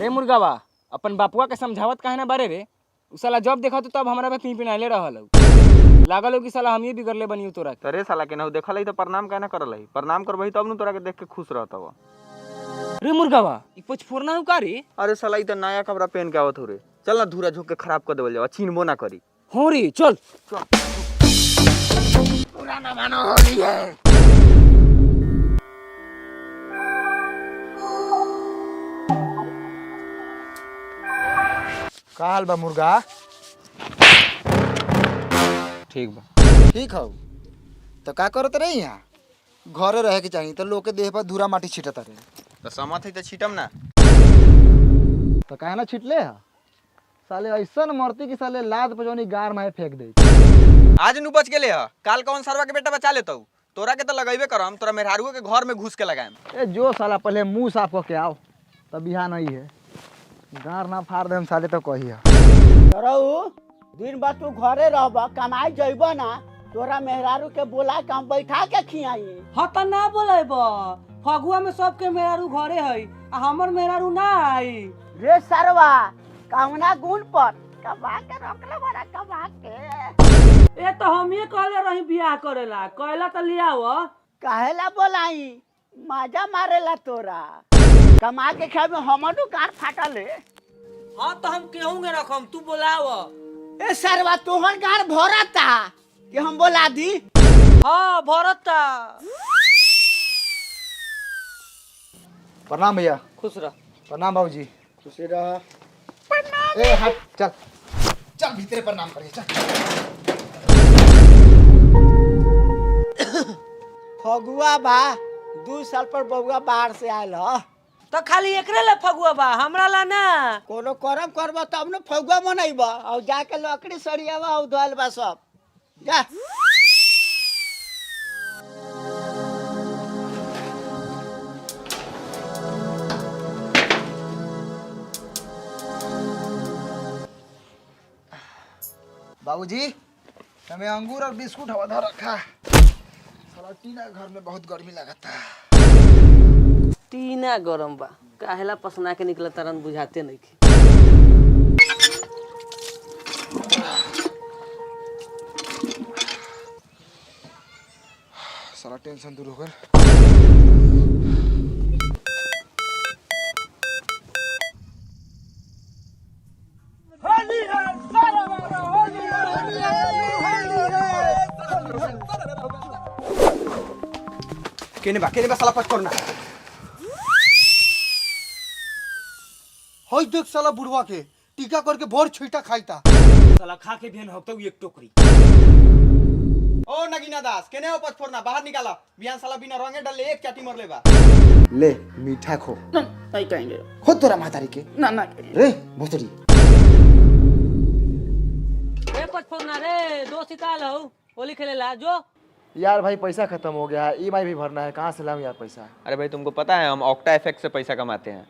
रे मुर्गावा अपन बापुआ के समझावत काहे ना बारे रे। उ साला जब देखा तो तब हमरा पे पी पिनाइले रहल लागल हो कि साला हम ये बिगड़ले बनियो तोरा के। अरे साला के ना देखल है तो प्रणाम काहे ना करल है। प्रणाम करबही तब न तोरा के देख के खुश रहत हवा। रे मुर्गावा ई पचफोरना का रे। अरे साला ई तो नया कपड़ा पहन के आवत हो रे। चल ना धूरा झोक के खराब कर देवल जावा, छीनबो ना करी। हो रे चल चल। पुराना मानो होली है। का हाल बा मुर्गा? ठीक बा। ठीक हौ तो का करत रही यहाँ? घरे रहे के चाहिए तो लोग के देह पर धूरा माटी छिटत रहे तो समत है तो छीटम ना। तो काहे ना छिटले हा? साले ऐसन मरती कि साले लाद पजौनी गार में फेंक दे। आज नु बच गेले ह, काल कौन सरवा के बेटा बचा लेतौ। तोरा के तो लगैबे करम, तोरा मेहरारुओ के घर में घुस के लगाएम। ए जो साला पहले मुंह साफ करके आओ तब बिहान नहीं है। गार ना फाड़ देम साले तो कही है। रहू दिन भर तू घरे रहब, कमाई जइब ना, तोरा मेहरारू के बोला के हम बैठा के खियाई। हाँ तो ना बोलेब, फगुआ में सबके मेहरारू घरे है आ हमर मेहरारू ना आई। रे सरवा कहुना गुण पर कमा के रखले बड़ा कमा के। ए तो हम ये कहले रही बियाह करेला, कहला तो लियाव। काहेला बोलाई, मजा मारेला तोरा। कमा के खाए में हमरो गार फाटल है। हाँ तो हम केहूंगे रखम, तू बोलाव। ए सरवा तोहर गार भरता कि हम बोला दी? हाँ भरता। प्रणाम भैया। खुश रह। प्रणाम बाबूजी। खुशी रह। ए हट चल चल भीतरे प्रणाम करिए चल। फगुआ बा 2 साल पर बउआ बाहर से आयल ह। तो खाली एकरे ले फगुआ बा, हमरा ला ना। कोनो करम करब तब न फगुआ मनैब और जाके लकड़ी सरियावा और धोल बा सब जा। बाबूजी हमें अंगूर और बिस्कुट हवा धर रखा। साला टीना घर में बहुत गर्मी लगता। टीना गरम बा, काहेला पसना के निकला तरन बुझाते नहीं की। साला टेंशन दूर हो गया। केने बा साला पच करना। होई देख साला बुढ़वा के टीका करके भोर छुईटा खाईता। साला खा के भेन होतौ एक टोकरी। ओ नगीना दास, केने हो पच फोड़ना, बाहर निकाला। बियान साला बिना रंगे डाले एक चाटी मर लेबा। ले मीठा खो। नहीं कहेंगे खुद तोरा मातारी के ना ना रे भोसड़ी। ए पचफोना रे, दोस्त निकाल हो, होली खेलेला जो। यार भाई पैसा खत्म हो गया है, ईएमआई भी भरना है, कहाँ से लाऊं यार पैसा? अरे भाई तुमको पता है हम ऑक्टा एफएक्स से पैसा कमाते हैं।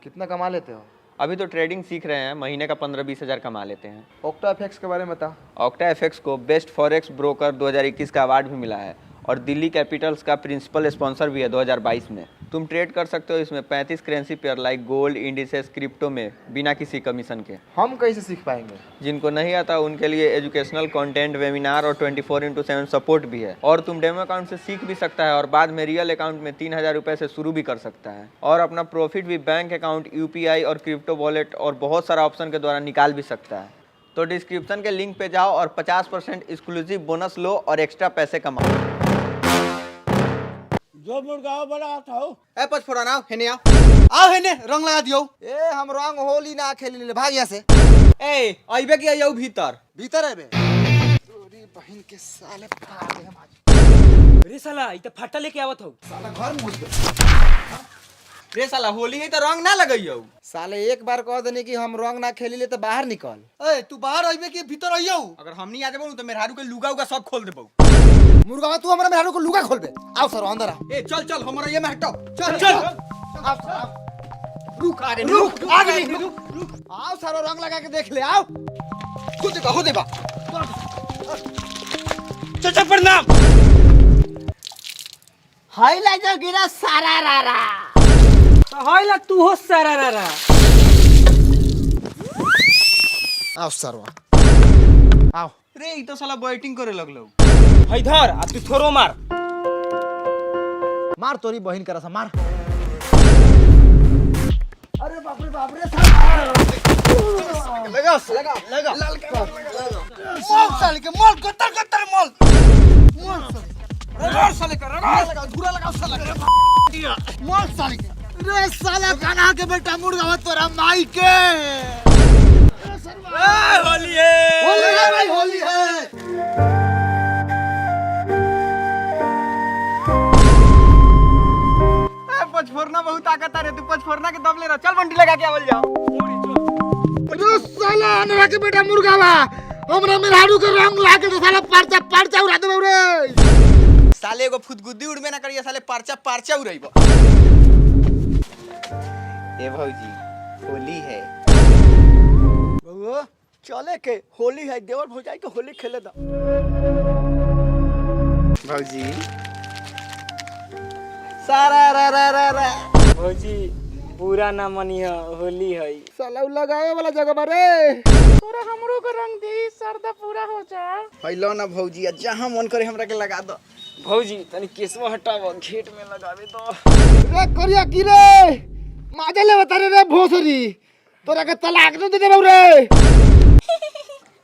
कितना कमा लेते हो? अभी तो ट्रेडिंग सीख रहे हैं, महीने का 15-20 हज़ार कमा लेते हैं। ऑक्टा एफएक्स के बारे में बता। ऑक्टा एफएक्स को बेस्ट फॉरेक्स ब्रोकर 2021 का अवार्ड भी मिला है और दिल्ली कैपिटल्स का प्रिंसिपल स्पॉन्सर भी है 2022 में। तुम ट्रेड कर सकते हो इसमें 35 करेंसी पेयर लाइक गोल्ड, इंडिसेस, क्रिप्टो में बिना किसी कमीशन के। हम कैसे सीख पाएंगे? जिनको नहीं आता उनके लिए एजुकेशनल कंटेंट, वेबिनार और 24x7 सपोर्ट भी है। और तुम डेमो अकाउंट से सीख भी सकता है और बाद में रियल अकाउंट में 3000 रुपये से शुरू भी कर सकता है। और अपना प्रॉफिट भी बैंक अकाउंट, यूपीआई और क्रिप्टो वॉलेट और बहुत सारा ऑप्शन के द्वारा निकाल भी सकता है। तो डिस्क्रिप्शन के लिंक पे जाओ और 50% एक्सक्लूसिव बोनस लो और एक्स्ट्रा पैसे कमाओ। जो मुर्गा बड़ा था ए पच फोड़ा ना, हेने आओ। आओ हेने रंग लगा दियो। ए हम रंग होली ना खेली ले, भाग यहाँ से। ए आइबे कि आइयो भीतर। भीतर है बे। तोरी बहन के साले फाड़ दे हम आज। रे साला ई त फट्टा लेके आवत हो। साला घर में घुस गया। रे साला होली है तो रंग ना लगइयो। साले एक बार कह देने कि हम रंग ना खेली ले तो बाहर निकल। ए तू बाहर आइबे कि भीतर आइयो? अगर हम नहीं आ जाबो तो मेहरारू के लुगा उगा सब खोल देबो। मुर्गा तू हमरा मेहरारू को लुगा खोल बे। आओ सर अंदर आ। ए चल चल हमरा ये में हटाओ। चल चल। आओ रुक आ रे, रुक आगे नहीं रुक। आओ सारो रंग लगा के देख ले। आओ हो देबा। चाचा प्रणाम। हाय ला जो गिरा सारा रारा। तो होइला तू हो सारा रा। आओ सरवा आओ। रे ई तो साला बैटिंग करे लगलो। है धर आ तू थोरो मार। मार तोरी बहन करा सा मार। अरे बाप रे लगा मोल साले के मोल कत्तर मोल मोल साले का लगा धूरा लगा साला मोल साले के रे साला कान्हा के बेटा मुर्गा तोरा माई के होली है भाई होली है। पचफोरना बहुत ताकत है रे, तू पचफोरना के दम ले रहा। चल बंडी लगा के आवल जाओ। रे साला अनरा के बेटा मुर्गा बा हमरा मेहरारू के रंग लाके तो साला परचा उड़ा देबौ रे। साले एगो फुदगुद्दी उड़बे ना करिए, साले परचा उड़ाइबो। ए भौजी होली है। बउआ चले के होली है, देवर भौजाई के होली खेले दा। भौजी सारा रा भौजी पूरा ना मनिया होली है। साला लगावे वाला जगह बा रे। तोरा हमरो के रंग दे सरदा पूरा हो जा। फैलो ना भौजी, जहां मन करे हमरा के लगा दो। भौजी तनी केसवा हटाव, घेट में लगावे दो। रे करिया की रे माजे ले बता रे भोसरी तोरा के तलाक न दे देबौ रे।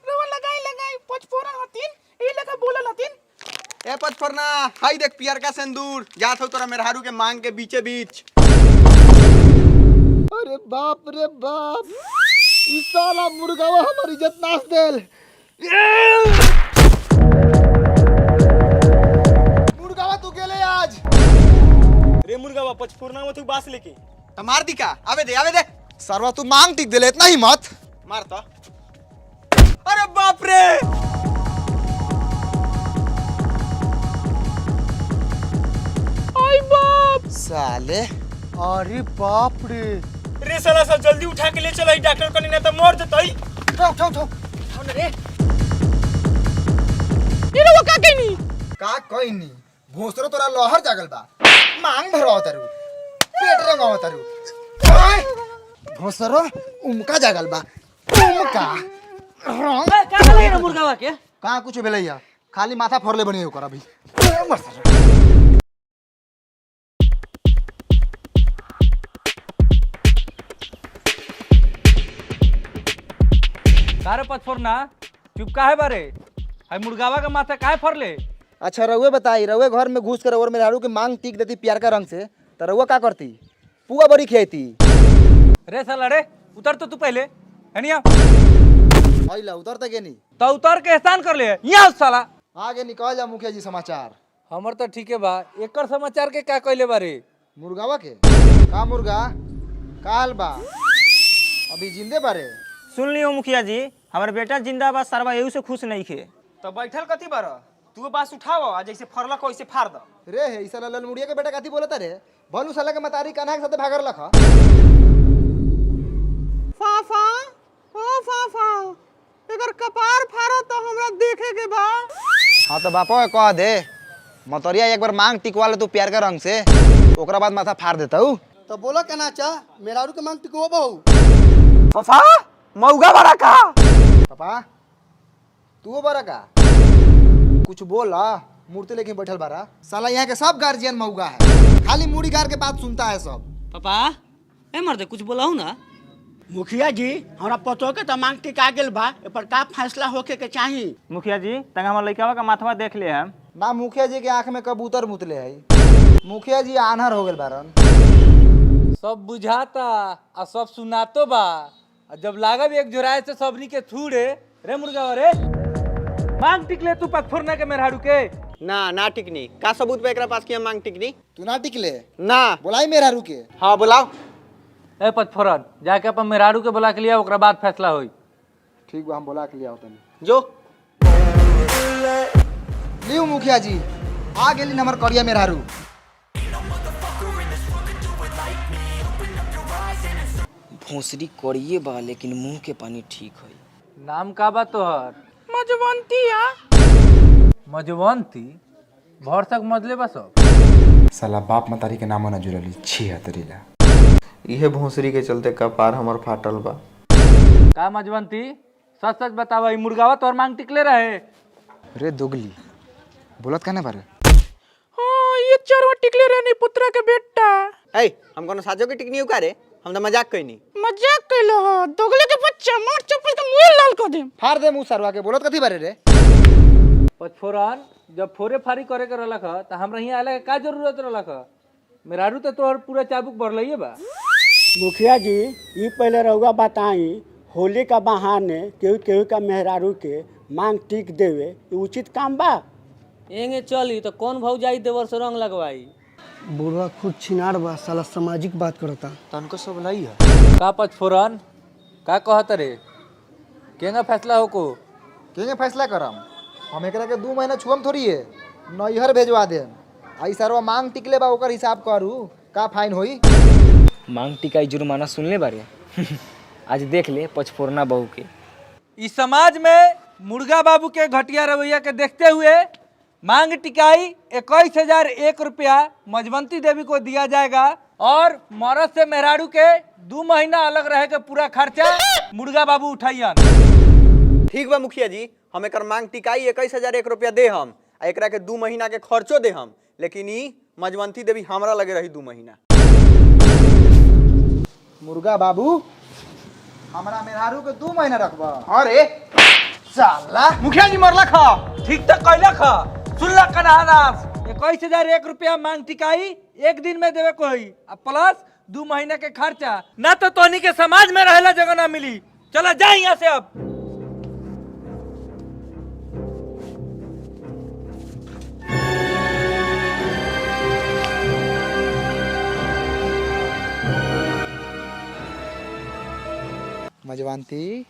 रवा लगाई पचफोरन हतीन ई लगा बोलल हतीन। ए पचफोरना हाय देख पियर का सिंदूर जात हो तोरा मेहरारू के मांग के बीचे बीच। अरे बाप रे बाप ई साला मुर्गावा हमारी इज्जत नाश देल। मुर्गावा तू गेले आज रे मुर्गावा पचफोरना में तू बास लेके तो मार दी का? आवे दे सरवा तू मांग टिक देले इतना ही मत मार तो। अरे बाप रे आई बाप साले। अरे बाप रे रे साला सब जल्दी उठा के ले चलो, डॉक्टर कनी ना तो मर जतई। उठाओ रे ई रवा का कहनी का कोई नहीं भोसरो तोरा लोहर जागल बा मांग भरवा तारू पेट रंगावा तारू भोसरो उमका जागल बा उमका का लगे रे मुर्गावा के? कहाँ कुछ भेलैया खाली माथा फोड़ले बनी ओकर अभी। सारे पचफोरना चुप काहे बारे? है मुर्गावा का माथा काहे फरले? अच्छा रउए बताई रउए घर में घुस कर और मेहरारू के मांग टीक देती प्यार का रंग से तो रउआ का करती? पुआ बड़ी खियाती। रे साला रे उतर तो तू पहले हनिया आइला उतर तक नहीं तो उतर के एहसान कर ले यहाँ साला। आगे निकल जा मुखिया जी समाचार। हमर तो ठीक है बा, एकर समाचार के का कहले बारे? मुर्गावा के का मुर्गा काल बा अभी जिंदे बारे। सुन लियो मुखिया जी, हमारे बेटा जिंदाबाद सरवा यही से खुश नहीं खे। तो बैठल कथी बार? तू बास उठाव आ जैसे फरलक वैसे फाड़ दो। रे है ई साला ललमुड़िया के बेटा कथी बोलता रे? भलू साला के मतारी कान्हा के साथे भागर लखा। फाफा ओ फाफा एकर कपार फाड़ा तो हमरा देखे के बा। हाँ तो बापा कह दे मतरिया एक बार मांग टिकवा ले तू प्यार का रंग से ओकरा बाद माथा फाड़ देता हूँ। तो बोला कहना चा मेरारू के मांग टिको बहु। पापा मौगा बड़ा का पापा तू बड़ा का कुछ बोला मूर्ति लेके बैठल बारा। साला यहाँ के सब गार्जियन मौगा है खाली मुड़ी गार के बात सुनता है सब। पापा ए मर्दे कुछ बोलाऊ ना। मुखिया जी हमरा पतो के तो मांग टिका गेल बा, ए पर का फैसला होके के चाही? मुखिया जी तंग हमारे लड़का का माथवा देख ले हम ना मुखिया जी के आंख में कबूतर मुतले है। मुखिया जी आन्हर हो गए बारन। सब बुझाता आ सब सुनातो बा, आ जब लागब एक जोराए से सबनी के थूड़े रे मुर्गा रे मांग टिकले तू पचफोरना के मेहरारू के ना टिकनी का सबूत पे एकरा पास की हम मांग टिकनी तू ना टिकले ना। बोलाई मेरा रुके। हाँ बुलाओ। ए पचफोरन जाके अपन मेहरारू के बुला के लिया, ओकरा बाद फैसला होई। ठीक बा हम बोला के लिया होता जो लियो मुखिया जी आ गेली नंबर करिया मेहरारू। भोसरी करिए बा लेकिन मुंह के पानी ठीक है। नाम का बा तोहर? मजवंतिया मजवंती भरसक मजले बा सब। साला बाप मतारी के नामो न जुड़ली छी हतरीला। इहे भोसरी के चलते कपार हमर फाटल बा। का मजवंती सच सच बतावा, ई मुर्गावा तोर मांग टिकले रहे? रे दोगली बोलत कहने बारे? ये चरवा टिकले रहनी पुत्रा के बेटा। ए हम कोनो साजो के टिकनी उकारे, हम तो मजाक कइनी। मजाक कैलो हो, दोगले के बच्चा मार चप्पल के मुंह लाल कर दे। फाड़ दे मुंह सरवा के, बोलत कथी बारे रे? पचफोरन जब फोरे फारी करे के रहलक ह त हमरा हियां आले के का जरूरत रहलक ह? मेहरारू तो तोहर पूरा चाबुक भरलइए बा। मुखिया जी ये पहले रहुआ बताई, होली का बहाने केहू केहू का मेहरारू के मांग टिक देवे ये उचित काम बा? एंगे चली तो कौन भौजाई देवर से रंग लगवाई? बुढ़वा खुद छिनार बा, साला सामाजिक बात करता। तनको सब लई है। का पचफोरन का कहत रे? केंगा फैसला हो को? केंगे फैसला करम? हम एकरा के 2 महीना छुअम थोड़ी है, नैहर भेजवा देम। आई सरवा मांग टिकले बा, ओकर हिसाब करू का फाइन होई। मांग टिकाई जुर्माना सुनले बारे? आज देख ले पचफोरना बहू के। इस समाज में मुर्गा बाबू के घटिया रवैया के देखते हुए मांग टिकाई 21,001 रुपया मजवंती देवी को दिया जाएगा और मरद से मेहरारू के 2 महीना अलग रहे के पूरा खर्चा मुर्गा बाबू उठाइयन। ठीक बा मुखिया जी, हम एकर मांग टिकाई 21,001 रुपया दे हम, आ एकरा के 2 महीना के खर्चो दे हम, लेकिन ई मजवंती देवी हमरा लगे रही 2 महीना। मुर्गा बाबू हमरा मेहरारू के 2 महीना रखबा? अरे साला मुखिया जी मरला खा। ठीक तक कैला खा सुनला कनानास 21,001 रुपया मांग टिकाई 1 दिन में देवे को ही, प्लस 2 महीना के खर्चा। ना तो तोहनी के समाज में रहेला जगह ना मिली। चला जा यहाँ से अब। मजवांती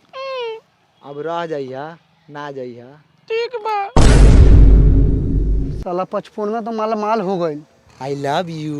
अब रह जाइया, ना जाइया। ठीक बा। साला 55 में तो माला माल हो गई। I love you.